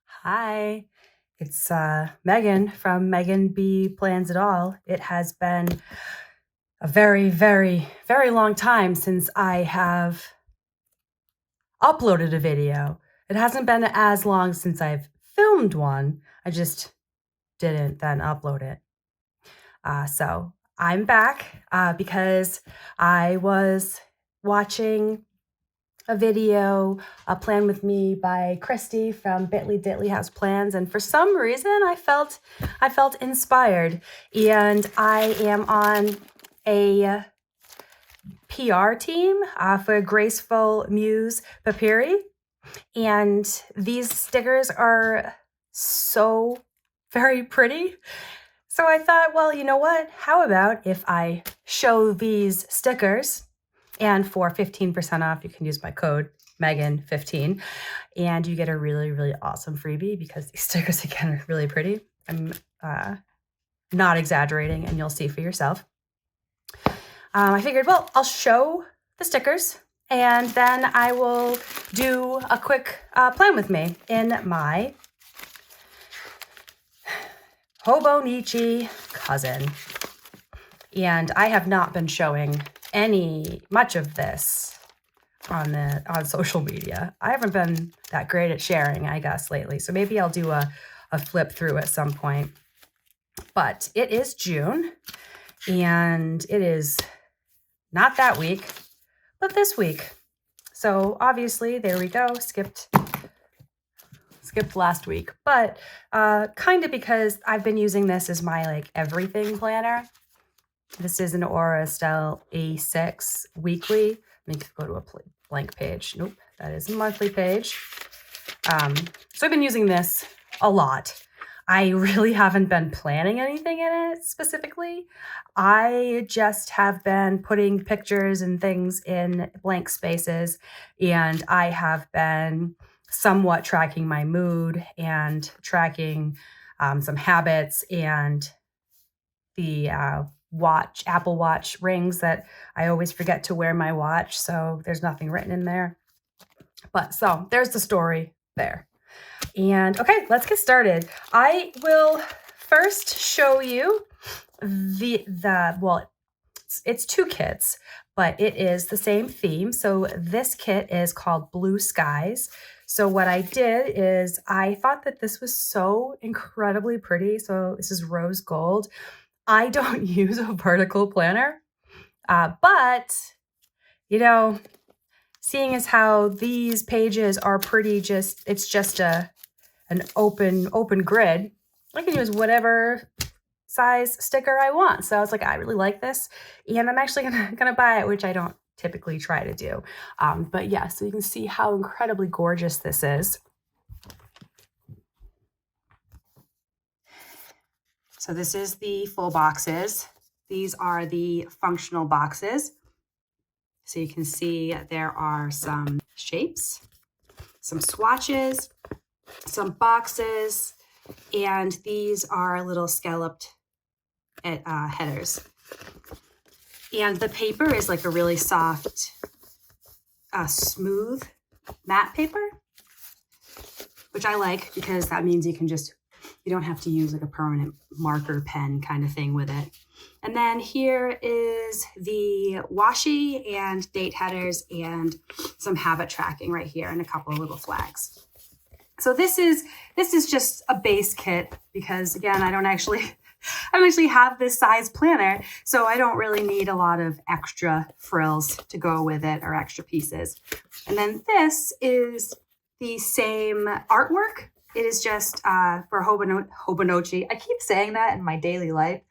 Hi, it's Megan from Megan B Plans It All. It has been a very, very, very long time since I have uploaded a video. It hasn't been as long since I've filmed one. I just didn't then upload it. So I'm back because I was watching a video, A Plan With Me by Christy from Bitly Ditly Has Plans, and for some reason I felt inspired, and I am on a PR team for Graceful Muse Paperie, and these stickers are so very pretty. So I thought, well, you know what? How about if I show these stickers, and for 15% off, you can use my code Megan15, and you get a really, really awesome freebie because these stickers, again, are really pretty. I'm not exaggerating, and you'll see for yourself. I figured, well, I'll show the stickers, and then I will do a quick plan with me in my Hobonichi Cousin. And I have not been showing much of this on social media. I haven't been that great at sharing, I guess, lately. So maybe I'll do a flip through at some point. But it is June, and it is not that week, but this week. So obviously, there we go, skipped last week, but kind of because I've been using this as my everything planner. This is an Aura Style A6 weekly. Let me go to a blank page. Nope, that is a monthly page. So I've been using this a lot. I really haven't been planning anything in it specifically. I just have been putting pictures and things in blank spaces, and I have been somewhat tracking my mood and tracking some habits and the Apple Watch rings that I always forget to wear my watch. So there's nothing written in there. But so there's the story there. And okay, let's get started. I will first show you it's two kits, but it is the same theme. So this kit is called Blue Skies. So what I did is I thought that this was so incredibly pretty. So this is rose gold. I don't use a vertical planner, but seeing as how these pages are pretty, it's just an open grid, I can use whatever size sticker I want. So I was like, I really like this, and I'm actually gonna buy it, which I don't typically try to do. But yeah, so you can see how incredibly gorgeous this is. So this is the full boxes. These are the functional boxes. So you can see there are some shapes, some swatches, some boxes, and these are little scalloped headers. And the paper is like a really soft, smooth, matte paper, which I like because that means you don't have to use like a permanent marker pen kind of thing with it. And then here is the washi and date headers and some habit tracking right here and a couple of little flags. So this is just a base kit because, again, I don't actually have this size planner, so I don't really need a lot of extra frills to go with it or extra pieces. And then this is the same artwork. It is just for Hobonichi. I keep saying that in my daily life,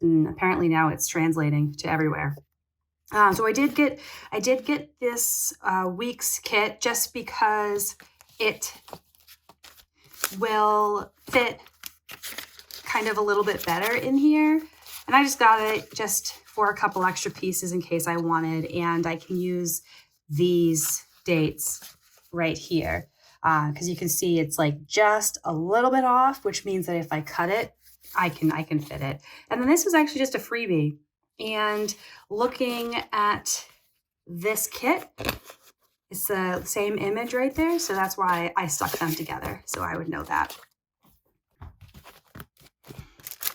and apparently now it's translating to everywhere. So I did get this week's kit just because it will fit kind of a little bit better in here. And I just got it just for a couple extra pieces in case I wanted, and I can use these dates right here. Because you can see it's like just a little bit off, which means that if I cut it, I can fit it. And then this was actually just a freebie. And looking at this kit, It's the same image right there, so that's why I stuck them together, so I would know that.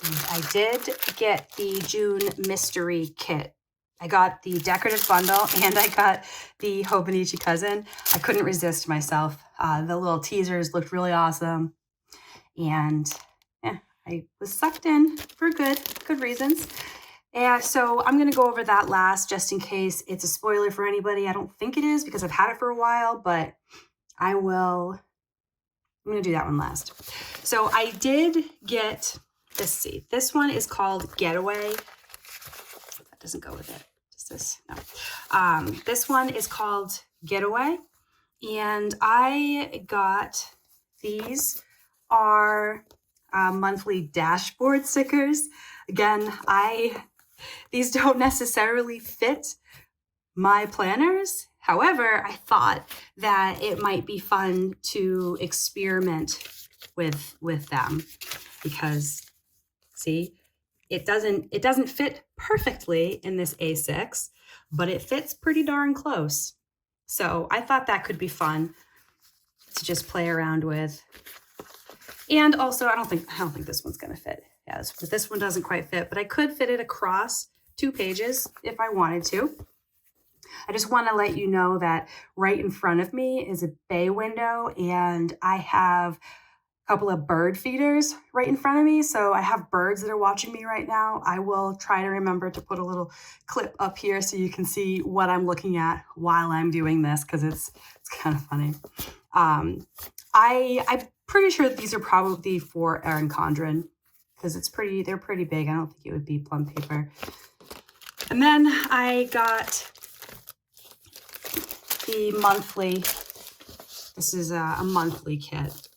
And I did get the June mystery kit. I got the decorative bundle and I got the Hobonichi Cousin. I couldn't resist myself. The little teasers looked really awesome. And yeah, I was sucked in for good reasons. And so I'm gonna go over that last just in case it's a spoiler for anybody. I don't think it is because I've had it for a while, but I'm gonna do that one last. So I did get, let's see, this one is called Getaway. That doesn't go with it. Does this? No. This one is called Getaway. And I got, these are monthly dashboard stickers. Again, these don't necessarily fit my planners. However, I thought that it might be fun to experiment with them because, see, it doesn't fit perfectly in this A6, but it fits pretty darn close. So I thought that could be fun to just play around with. And also, I don't think this one's gonna fit. Yeah, this one doesn't quite fit, but I could fit it across 2 pages if I wanted to. I just want to let you know that right in front of me is a bay window and I have a couple of bird feeders right in front of me. So I have birds that are watching me right now. I will try to remember to put a little clip up here so you can see what I'm looking at while I'm doing this because it's kind of funny. I'm pretty sure that these are probably for Erin Condren because they're pretty big. I don't think it would be plum paper. And then I got the monthly, this is a monthly kit.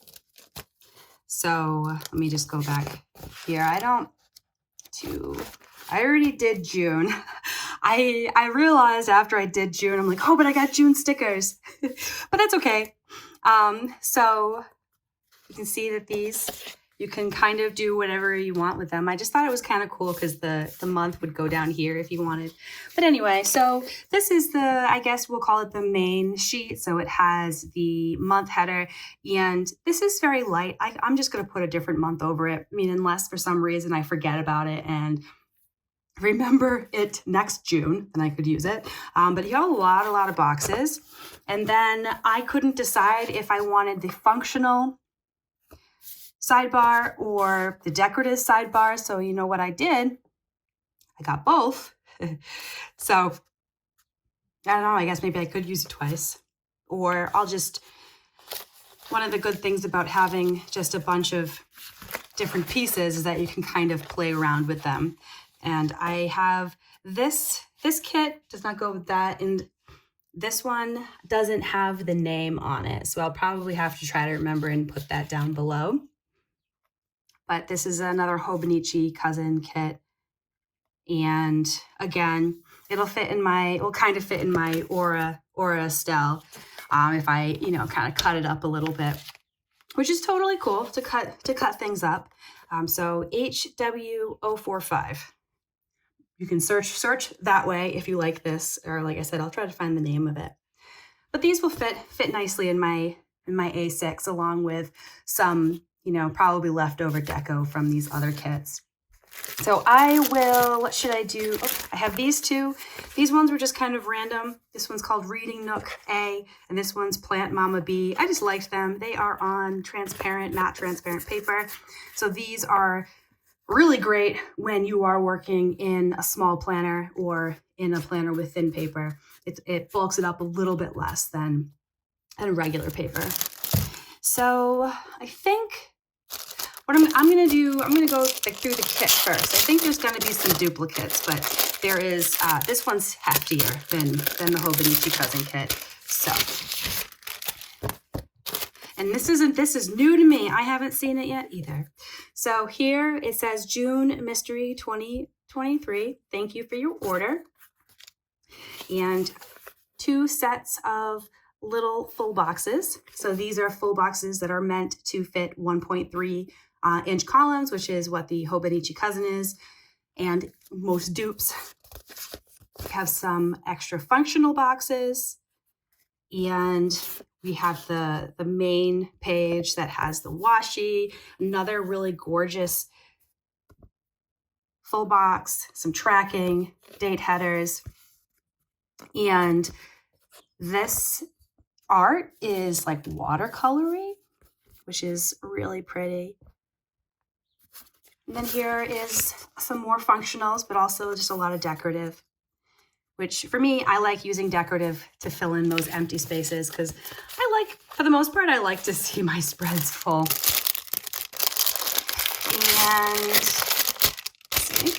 So let me just go back here. I already did June. I realized after I did June, I'm like, oh, but I got June stickers, but that's okay. So you can see that these, you can kind of do whatever you want with them. I just thought it was kind of cool because the month would go down here if you wanted. But anyway, so this is I guess we'll call it the main sheet. So it has the month header and this is very light. I'm just going to put a different month over it. I mean, unless for some reason I forget about it and remember it next June, then I could use it. But you got a lot of boxes. And then I couldn't decide if I wanted the functional sidebar or the decorative sidebar. So you know what I did? I got both. So I don't know, I guess maybe I could use it twice. Or one of the good things about having just a bunch of different pieces is that you can kind of play around with them. And I have this kit does not go with that. And this one doesn't have the name on it. So I'll probably have to try to remember and put that down below. But this is another Hobonichi Cousin kit. And again, it'll kind of fit in my Aura Estelle if I, kind of cut it up a little bit, which is totally cool to cut things up. So HW045. You can search that way if you like this, or like I said, I'll try to find the name of it. But these will fit nicely in my A6 along with some, probably leftover deco from these other kits. So what should I do? Oh, I have these two. These ones were just kind of random. This one's called Reading Nook A, and this one's Plant Mama B. I just liked them. They are on matte transparent paper. So these are really great when you are working in a small planner or in a planner with thin paper. It bulks it up a little bit less than a regular paper. So I think what I'm going to do, I'm going to go through the kit first. I think there's going to be some duplicates, but there is, this one's heftier than the Hobonichi Cousin kit. So, and this is new to me. I haven't seen it yet either. So here it says June Mystery 2023. Thank you for your order. And 2 sets of little full boxes. So these are full boxes that are meant to fit 1.3 inch columns, which is what the Hobonichi Cousin is. And most dupes have some extra functional boxes. And we have the main page that has the washi, another really gorgeous full box, some tracking, date headers. And this art is like watercolory, which is really pretty. And then here is some more functionals, but also just a lot of decorative, which for me, I like using decorative to fill in those empty spaces because for the most part, I like to see my spreads full. And let's see,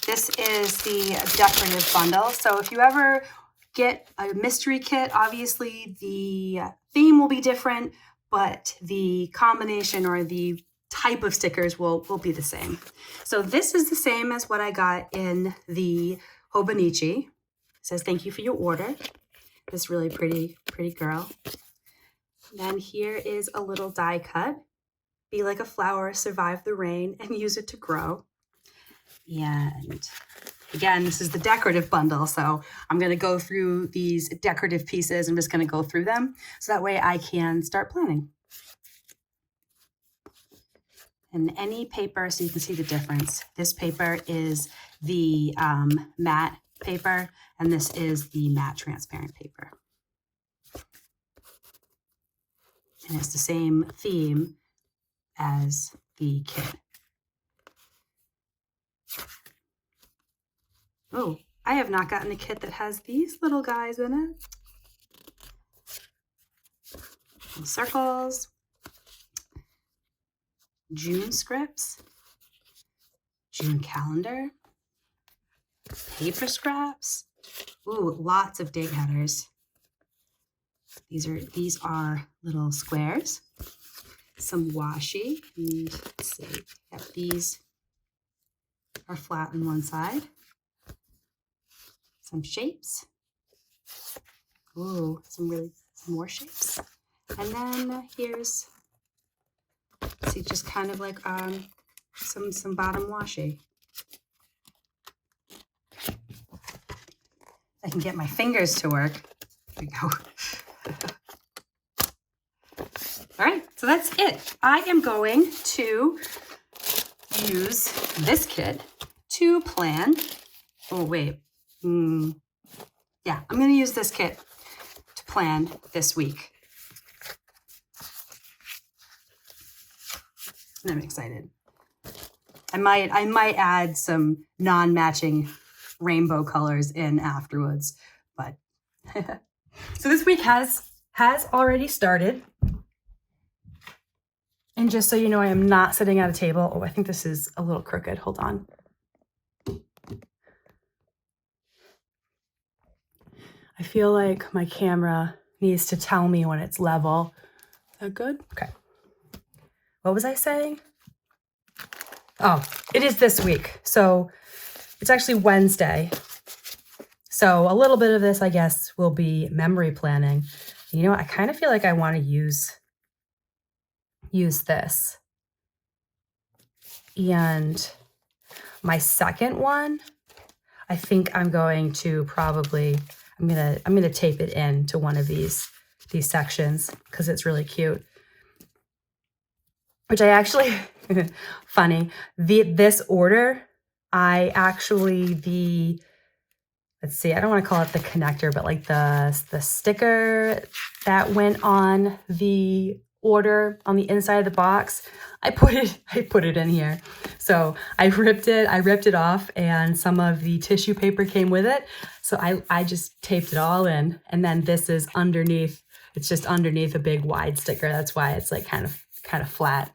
this is the decorative bundle. So if you ever get a mystery kit, obviously the theme will be different, but the combination or the type of stickers will be the same. So this is the same as what I got in the Hobonichi. It says, thank you for your order. This really pretty girl. And then here is a little die cut. Be like a flower, survive the rain, and use it to grow. And again, this is the decorative bundle. So I'm going to go through these decorative pieces. I'm just going to go through them so that way I can start planning. And any paper, so you can see the difference. This paper is the matte paper, and this is the matte transparent paper. And it's the same theme as the kit. Oh, I have not gotten a kit that has these little guys in it. Some circles. June scripts. June calendar. Paper scraps. Ooh, lots of date headers. These are little squares. Some washi. And let's see. Yep, these are flat on one side. Some shapes. Ooh, some more shapes. And then here's, see, just kind of like some bottom washi. I can get my fingers to work. There we go. All right, so that's it. I am going to use this kit to plan. Oh, wait. Yeah, I'm going to use this kit to plan this week. And I'm excited. I might add some non-matching rainbow colors in afterwards, but so this week has already started. And just so you know, I am not sitting at a table. Oh, I think this is a little crooked. Hold on. I feel like my camera needs to tell me when it's level. Is that good? Okay. What was I saying? Oh, it is this week. So it's actually Wednesday. So a little bit of this, I guess, will be memory planning. You know, I kind of feel like I want to use this. And my second one, I think I'm going to probably, I'm gonna tape it into one of these sections because it's really cute. Which I actually, funny, this order, I actually, let's see, I don't want to call it the connector, but like the sticker that went on the order on the inside of the box, I put it in here. So I ripped it off, and some of the tissue paper came with it. So I just taped it all in, and then this is underneath. It's just underneath a big wide sticker. That's why it's like kind of flat.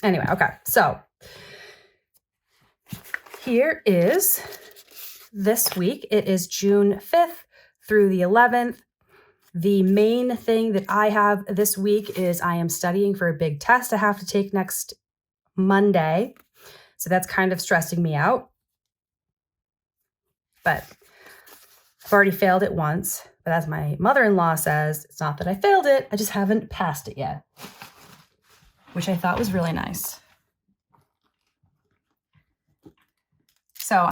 Anyway, okay. So here is this week. It is June 5th through the 11th. The main thing that I have this week is I am studying for a big test I have to take next Monday. So that's kind of stressing me out. But I've already failed it once. But as my mother-in-law says, it's not that I failed it, I just haven't passed it yet. Which I thought was really nice. So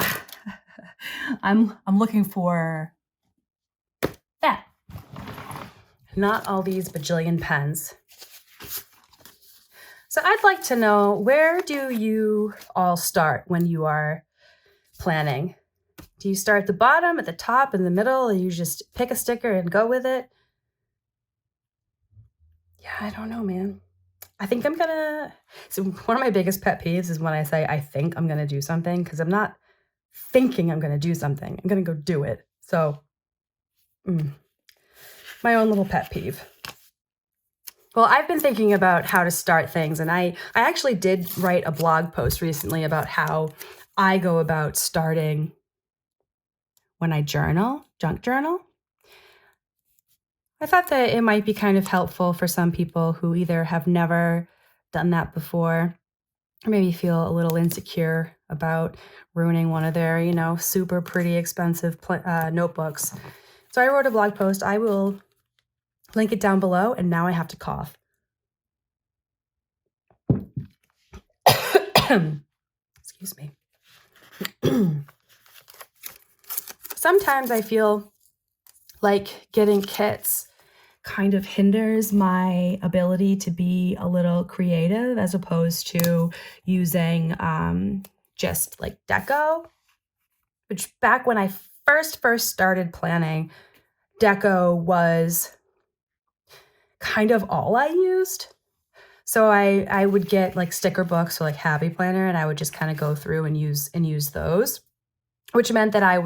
I'm looking for that. not all these bajillion pens. So I'd like to know, where do you all start when you are planning? Do you start at the bottom, at the top, in the middle, or you just pick a sticker and go with it? Yeah, I don't know, man. I think I'm gonna, so one of my biggest pet peeves is when I say I think I'm gonna do something, because I'm not thinking I'm gonna do something. I'm gonna go do it. So, my own little pet peeve. Well, I've been thinking about how to start things, and I actually did write a blog post recently about how I go about starting when I journal, junk journal. I thought that it might be kind of helpful for some people who either have never done that before, or maybe feel a little insecure about ruining one of their, super pretty expensive notebooks. So I wrote a blog post. I will link it down below, and now I have to cough. Excuse me. Sometimes I feel like getting kits kind of hinders my ability to be a little creative, as opposed to using just like deco, which back when I first started planning, deco was kind of all I used. So I would get like sticker books or like Happy Planner, and I would just kind of go through and use those, which meant that I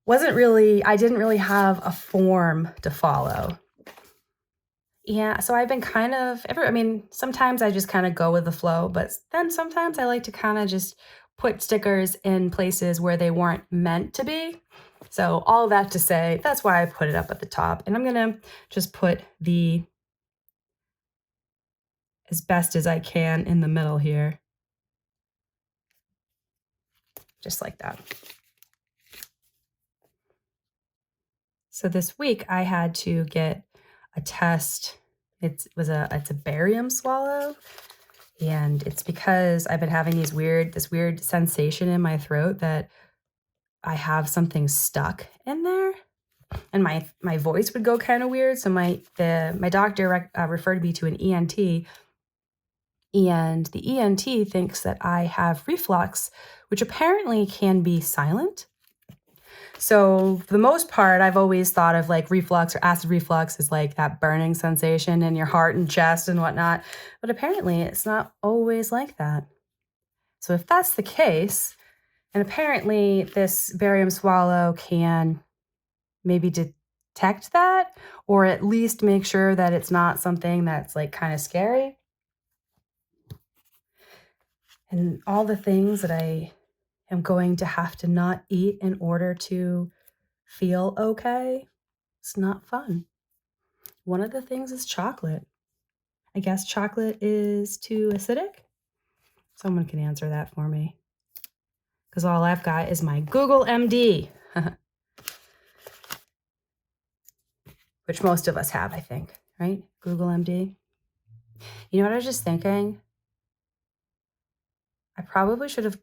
didn't really have a form to follow. Yeah, so I've been kind of, sometimes I just kind of go with the flow, but then sometimes I like to kind of just put stickers in places where they weren't meant to be. So all that to say, that's why I put it up at the top. And I'm going to just put the as best as I can in the middle here. Just like that. So this week I had to get a test. It's a barium swallow, and it's because I've been having this weird sensation in my throat that I have something stuck in there, and my voice would go kind of weird. So my doctor referred me to an ENT, and the ENT thinks that I have reflux, which apparently can be silent. So for the most part, I've always thought of like reflux or acid reflux as like that burning sensation in your heart and chest and whatnot. But apparently it's not always like that. So if that's the case, and apparently this barium swallow can maybe detect that, or at least make sure that it's not something that's like kind of scary. And all the things that I am going to have to not eat in order to feel okay. It's not fun. One of the things is chocolate. I guess chocolate is too acidic. Someone can answer that for me, because all I've got is my GoogleMD, which most of us have, I think, right? GoogleMD. You know what I was just thinking? I probably should have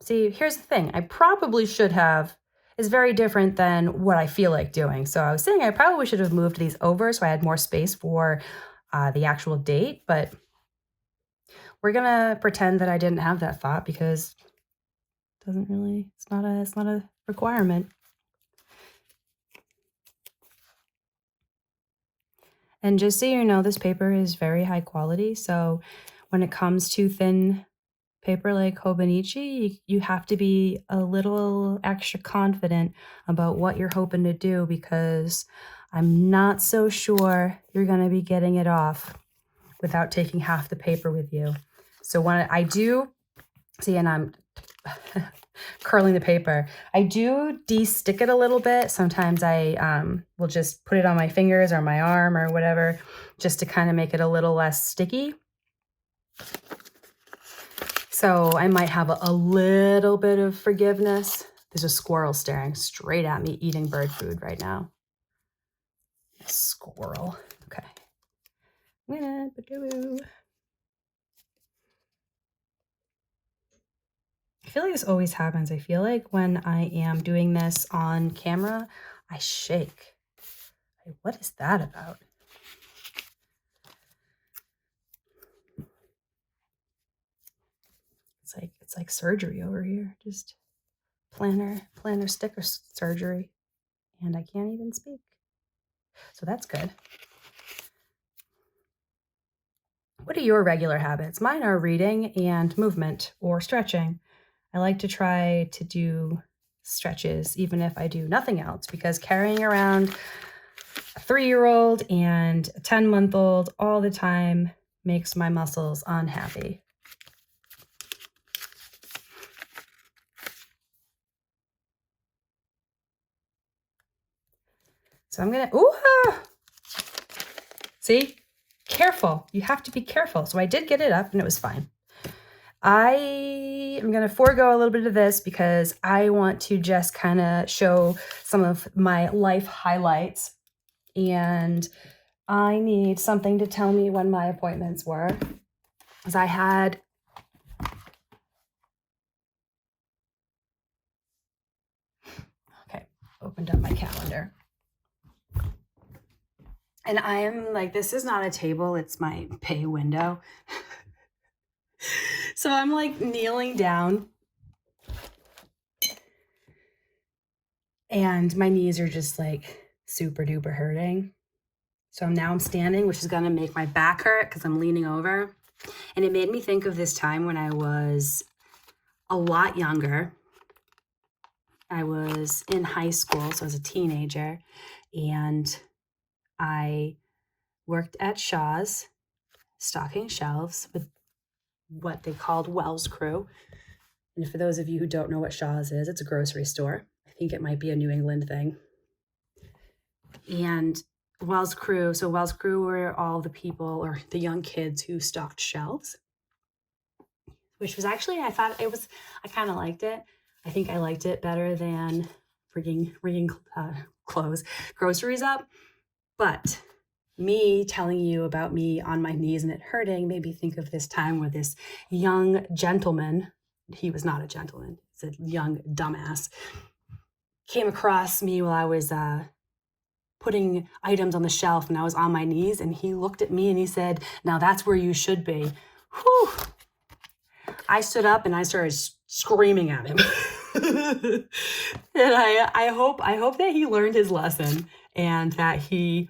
here's the thing. I probably should have is very different than what I feel like doing. So I was saying I probably should have moved these over so I had more space for the actual date, but we're gonna pretend that I didn't have that thought, because it's not a requirement. And just so you know, this paper is very high quality. So when it comes to thin paper like Hobonichi, you have to be a little extra confident about what you're hoping to do, because I'm not so sure you're going to be getting it off without taking half the paper with you. So when I do, see, and I'm curling the paper, I do de-stick it a little bit. Sometimes I will just put it on my fingers or my arm or whatever, just to kind of make it a little less sticky. So I might have a little bit of forgiveness. There's a squirrel staring straight at me eating bird food right now. Squirrel. Okay. I feel like this always happens. I feel like when I am doing this on camera, I shake. Wait, what is that about? It's like surgery over here. Just plantar sticker surgery. And I can't even speak. So that's good. What are your regular habits? Mine are reading and movement or stretching. I like to try to do stretches even if I do nothing else, because carrying around a 3-year-old and a 10-month-old all the time makes my muscles unhappy. So I'm gonna, see, careful. You have to be careful. So I did get it up and it was fine. I am going to forego a little bit of this because I want to just kind of show some of my life highlights, and I need something to tell me when my appointments were, because I had opened up my calendar. And I am like, this is not a table, it's my pay window. So I'm like kneeling down and my knees are just like super duper hurting. So now I'm standing, which is gonna make my back hurt because I'm leaning over. And it made me think of this time when I was a lot younger. I was in high school, so I was a teenager, and I worked at Shaw's, stocking shelves with what they called Wells Crew. And for those of you who don't know what Shaw's is, it's a grocery store. I think it might be a New England thing. And Wells Crew were all the people or the young kids who stocked shelves, which was actually, I kind of liked it. I think I liked it better than ringing groceries up. But me telling you about me on my knees and it hurting made me think of this time where this young gentleman, he was not a gentleman, he's a young dumbass, came across me while I was putting items on the shelf and I was on my knees, and he looked at me and he said, "Now that's where you should be." Whew. I stood up and I started screaming at him. And I hope that he learned his lesson and that he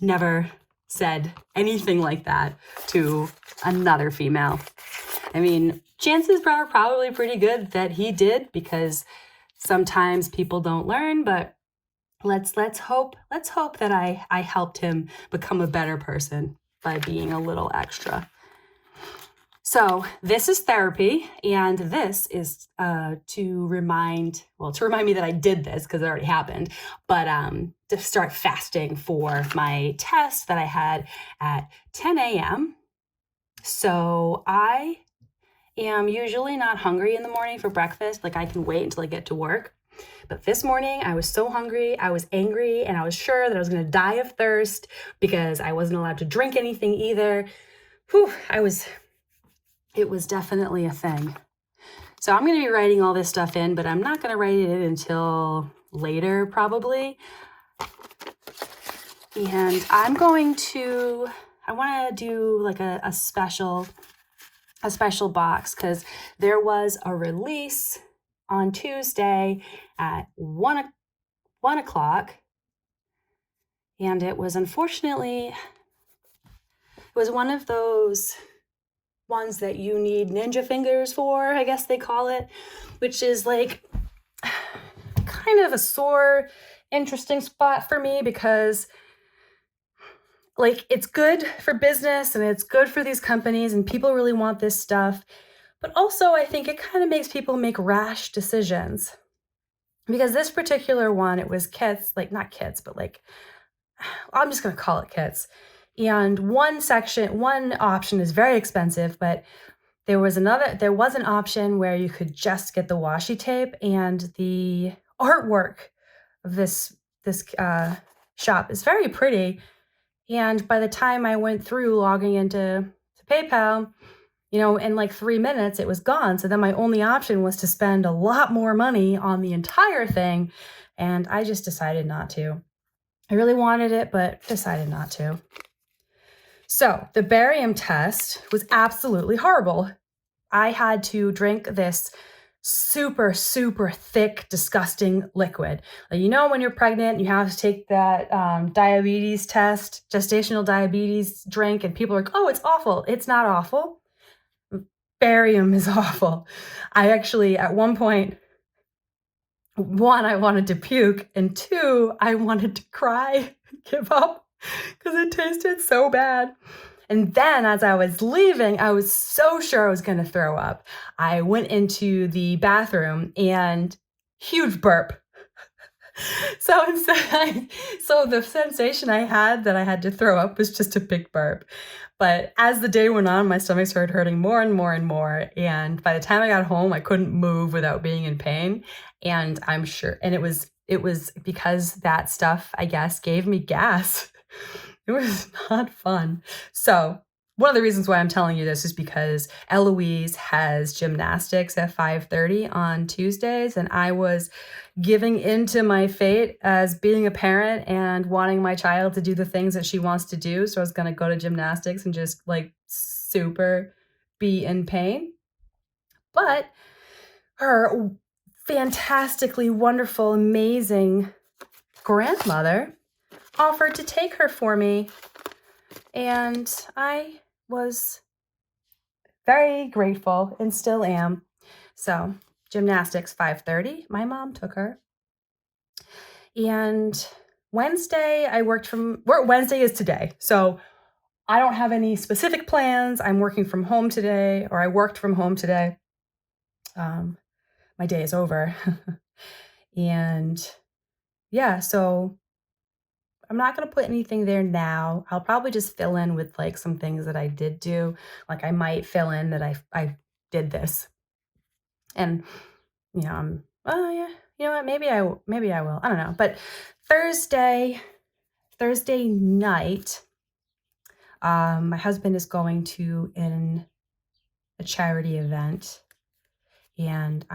never said anything like that to another female. I mean, chances are probably pretty good that he did, because sometimes people don't learn, but let's hope that I helped him become a better person by being a little extra. So this is therapy, and this is to remind me that I did this because it already happened, but to start fasting for my test that I had at 10 a.m. So I am usually not hungry in the morning for breakfast. Like, I can wait until I get to work. But this morning I was so hungry, I was angry, and I was sure that I was going to die of thirst because I wasn't allowed to drink anything either. It was definitely a thing. So I'm going to be writing all this stuff in, but I'm not going to write it in until later, probably. And I want to do like a special box, because there was a release on Tuesday at 1 o'clock. And it was, unfortunately, it was one of those ones that you need ninja fingers for, I guess they call it, which is like kind of a sore, interesting spot for me, because like, it's good for business and it's good for these companies and people really want this stuff. But also I think it kind of makes people make rash decisions, because this particular one, it was kits, like not kits, but like, I'm just going to call it kits. And one option is very expensive, but there was an option where you could just get the washi tape, and the artwork of this shop is very pretty. And by the time I went through logging into PayPal, in like 3 minutes, it was gone. So then my only option was to spend a lot more money on the entire thing. And I just decided not to. I really wanted it, but decided not to. So the barium test was absolutely horrible. I had to drink this super, super thick, disgusting liquid. Like, you know, when you're pregnant, you have to take that diabetes test, gestational diabetes drink, and people are like, oh, it's awful. It's not awful. Barium is awful. I actually, at one point, one, I wanted to puke, and two, I wanted to cry, give up, because it tasted so bad. And then as I was leaving, I was so sure I was going to throw up. I went into the bathroom and huge burp. So the sensation I had that I had to throw up was just a big burp. But as the day went on, my stomach started hurting more and more and more. And by the time I got home, I couldn't move without being in pain. And I'm sure, and it was because that stuff, I guess, gave me gas. It was not fun. So one of the reasons why I'm telling you this is because Eloise has gymnastics at 5:30 on Tuesdays, and I was giving into my fate as being a parent and wanting my child to do the things that she wants to do. So I was going to go to gymnastics and just like super be in pain. But her fantastically wonderful, amazing grandmother offered to take her for me, and I was very grateful and still am. So gymnastics 5:30, my mom took her. And Wednesday Wednesday is today. So I don't have any specific plans. I'm working from home today, or I worked from home today. My day is over. And yeah, so I'm not going to put anything there now. I'll probably just fill in with like some things that I did do. Like I might fill in that I did this. And oh yeah, you know what? Maybe I will. I don't know. But Thursday night, my husband is going to a charity event, and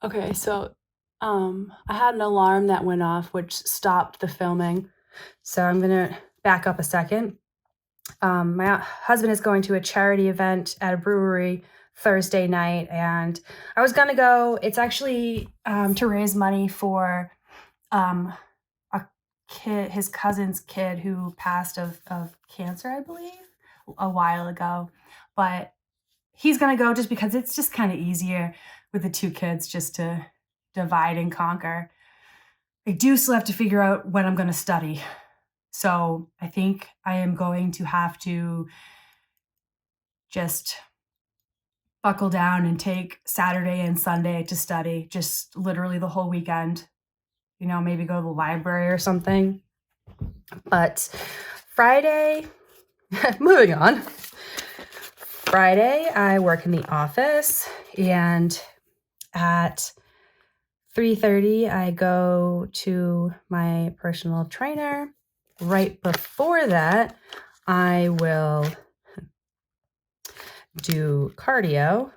okay, so I had an alarm that went off, which stopped the filming. So I'm gonna back up a second. My husband is going to a charity event at a brewery Thursday night, and I was gonna go. It's actually to raise money for a kid, his cousin's kid who passed of cancer, I believe, a while ago. But he's gonna go just because it's just kind of easier with the two kids just to divide and conquer. I do still have to figure out when I'm going to study. So I think I am going to have to just buckle down and take Saturday and Sunday to study, just literally the whole weekend. Maybe go to the library or something. But Friday, moving on. Friday, I work in the office, and at 3:30, I go to my personal trainer. Right before that, I will do cardio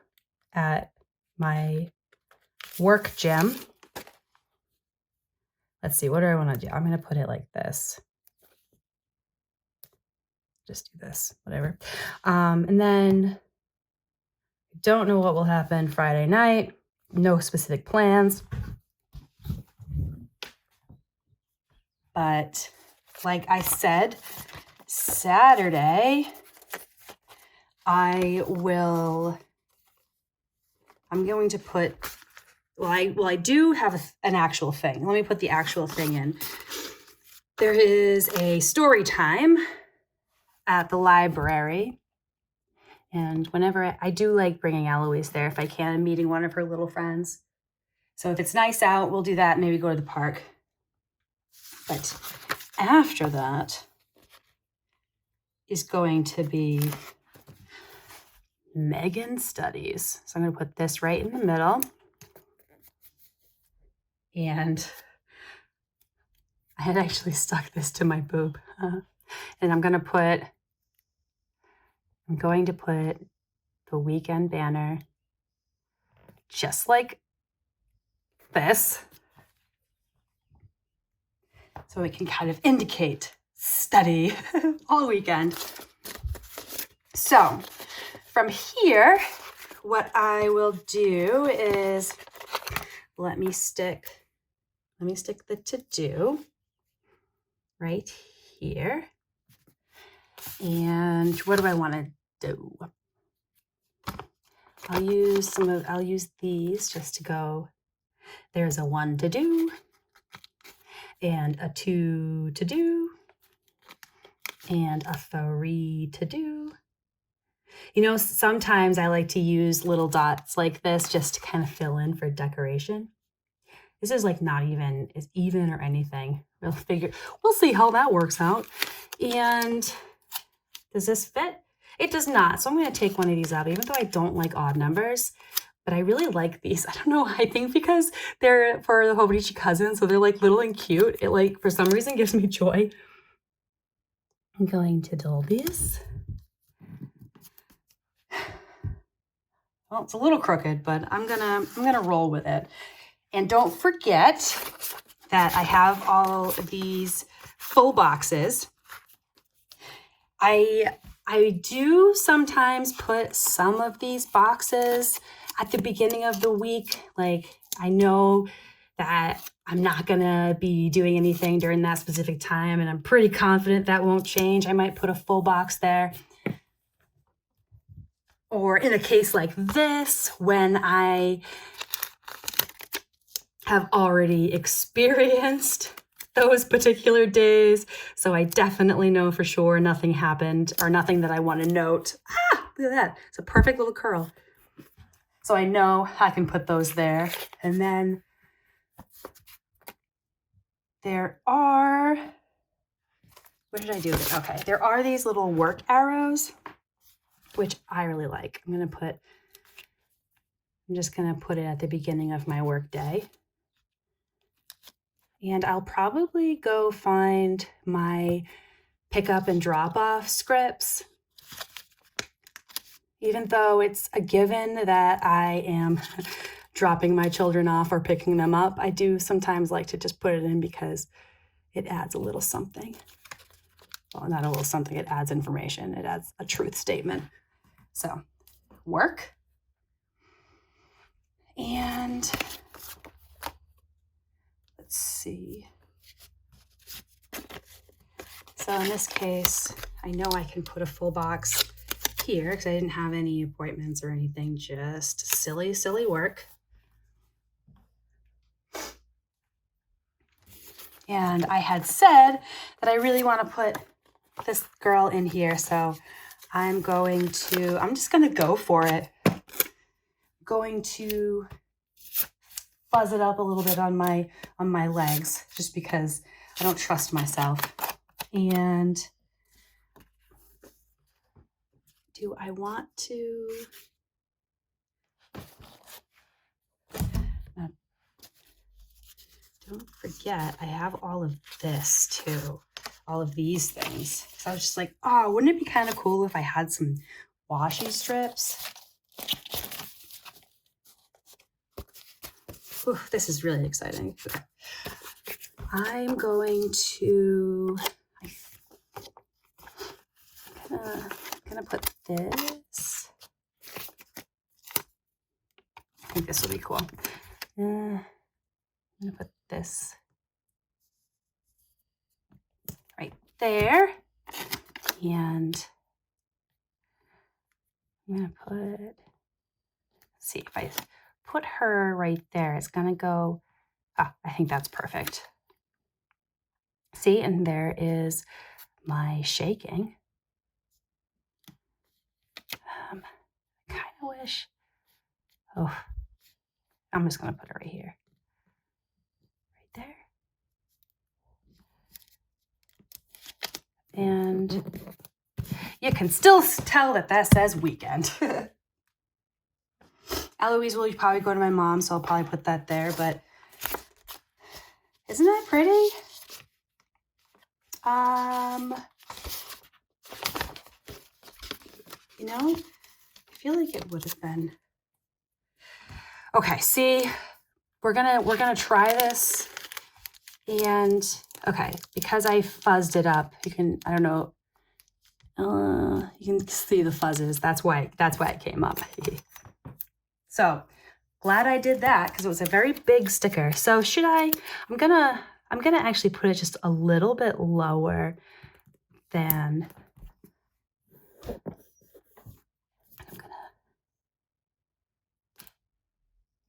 at my work gym. Let's see, what do I want to do? I'm going to put it like this. Just do this, whatever. And then don't know what will happen Friday night. No specific plans. But like I said, Saturday, I'm going to put, I do have an actual thing. Let me put the actual thing in. There is a story time at the library. And whenever I do like bringing Eloise there if I can, and meeting one of her little friends. So if it's nice out, we'll do that, maybe go to the park. But after that is going to be Megan studies. So I'm going to put this right in the middle. And I had actually stuck this to my boob. And I'm going to put the weekend banner, just like this, so it can kind of indicate study all weekend. So from here, what I will do is let me stick the to-do right here. And what do I want to do? I'll use these just to go. There's a 1 to do and a 2 to do and a 3 to do. You know, sometimes I like to use little dots like this just to kind of fill in for decoration. This is like not even or anything. We'll see how that works out. And does this fit? It does not. So I'm going to take one of these out, even though I don't like odd numbers. But I really like these. I don't know. I think because they're for the Hobonichi Cousin, so they're like little and cute. It like, for some reason, gives me joy. I'm going to dull these. Well, it's a little crooked, but I'm gonna roll with it. And don't forget that I have all these full boxes. I do sometimes put some of these boxes at the beginning of the week. Like, I know that I'm not gonna be doing anything during that specific time, and I'm pretty confident that won't change. I might put a full box there. Or in a case like this, when I have already experienced those particular days, so I definitely know for sure nothing happened or nothing that I want to note. Look at that. It's a perfect little curl. So I know I can put those there. And then there are, what did I do? Okay, there are these little work arrows, which I really like. I'm just gonna put it at the beginning of my work day. And I'll probably go find my pick up and drop off scripts. Even though it's a given that I am dropping my children off or picking them up, I do sometimes like to just put it in because it adds a little something. Well, not a little something, it adds information. It adds a truth statement. So, work. And let's see. So in this case, I know I can put a full box here because I didn't have any appointments or anything, just silly, silly work. And I had said that I really want to put this girl in here, so I'm just going to go for it. Going to fuzz it up a little bit on my legs just because I don't trust myself. And do I want to don't forget I have all of this too, all of these things. So I was just like, oh, wouldn't it be kind of cool if I had some washi strips? Ooh, this is really exciting. I'm gonna put this. I think this will be cool. I'm gonna put this right there. And I'm gonna let's see if I put her right there, it's gonna go, I think that's perfect. See, and there is my shaking. I kind of wish, I'm just gonna put it right here, right there. And you can still tell that says weekend. Eloise will probably go to my mom, so I'll probably put that there, but isn't that pretty? You know, I feel like it would have been. Okay, see, we're gonna try this, and Okay, because I fuzzed it up, you can, I don't know, you can see the fuzzes. That's why it came up. So glad I did that because it was a very big sticker. So should I'm gonna actually put it just a little bit lower than,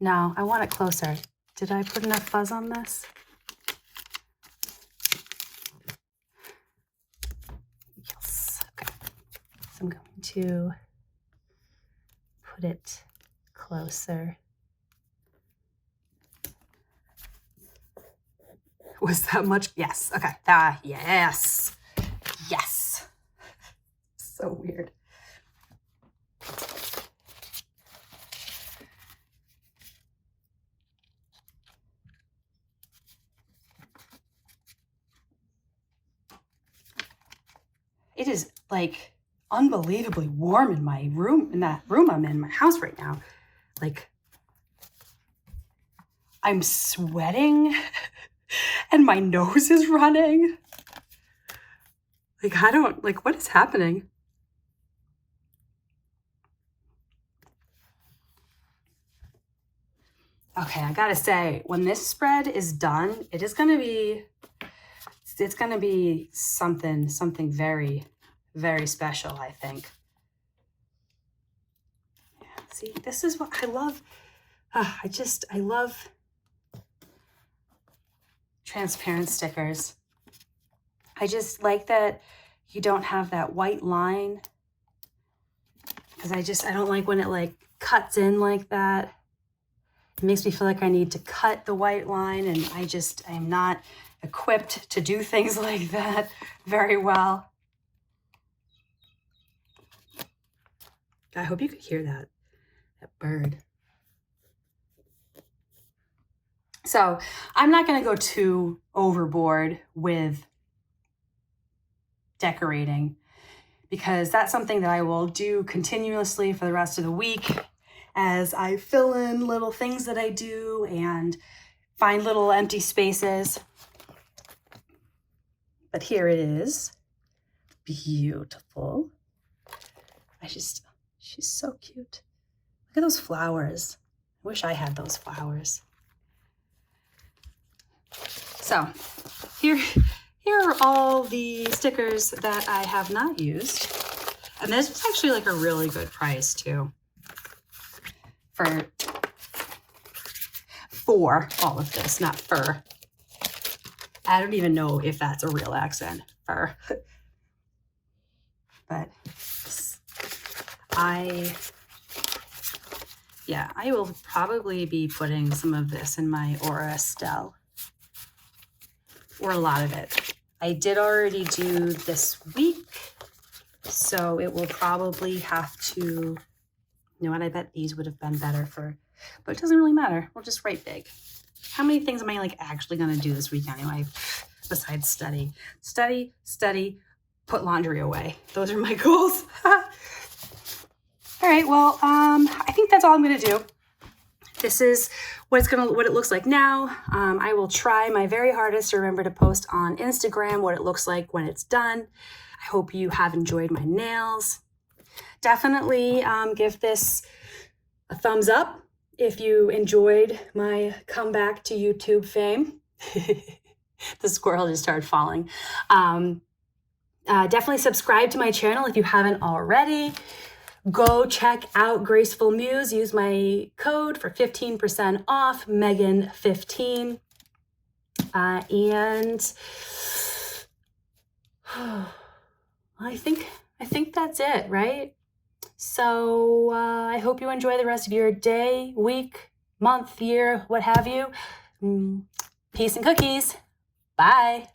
no, I want it closer. Did I put enough fuzz on this? Yes, okay. So I'm going to put it closer. Was that much? Yes, okay, yes, yes. So weird. It is like unbelievably warm in my room, in that room I'm in, my house right now. Like, I'm sweating and my nose is running. Like, I don't, like, what is happening? Okay, I gotta say, when this spread is done, it is gonna be, it's gonna be something very, very special, I think. Yeah, see, this is what I love. I love transparent stickers. I just like that you don't have that white line, because I don't like when it like cuts in like that. It makes me feel like I need to cut the white line, and I'm not equipped to do things like that very well. I hope you could hear that bird. So I'm not going to go too overboard with decorating, because that's something that I will do continuously for the rest of the week as I fill in little things that I do and find little empty spaces. But here it is. Beautiful. She's so cute. Look at those flowers. I wish I had those flowers. So here are all the stickers that I have not used. And this was actually like a really good price too. For all of this, not fur. I don't even know if that's a real accent, fur. But I will probably be putting some of this in my Aura Estelle, or a lot of it. I did already do this week, so it will probably have to, you know what, I bet these would have been better for, but it doesn't really matter. We'll just write big. How many things am I like actually gonna do this week anyway, besides study? Study, study, put laundry away. Those are my goals. All right, well, I think that's all I'm gonna do. This is what it looks like now. I will try my very hardest to remember to post on Instagram what it looks like when it's done. I hope you have enjoyed my nails. Definitely give this a thumbs up if you enjoyed my comeback to YouTube fame. The squirrel just started falling. Definitely subscribe to my channel if you haven't already. Go check out Graceful Muse. Use my code for 15% off, Megan15. And I think that's it, right? So I hope you enjoy the rest of your day, week, month, year, what have you. Peace and cookies. Bye.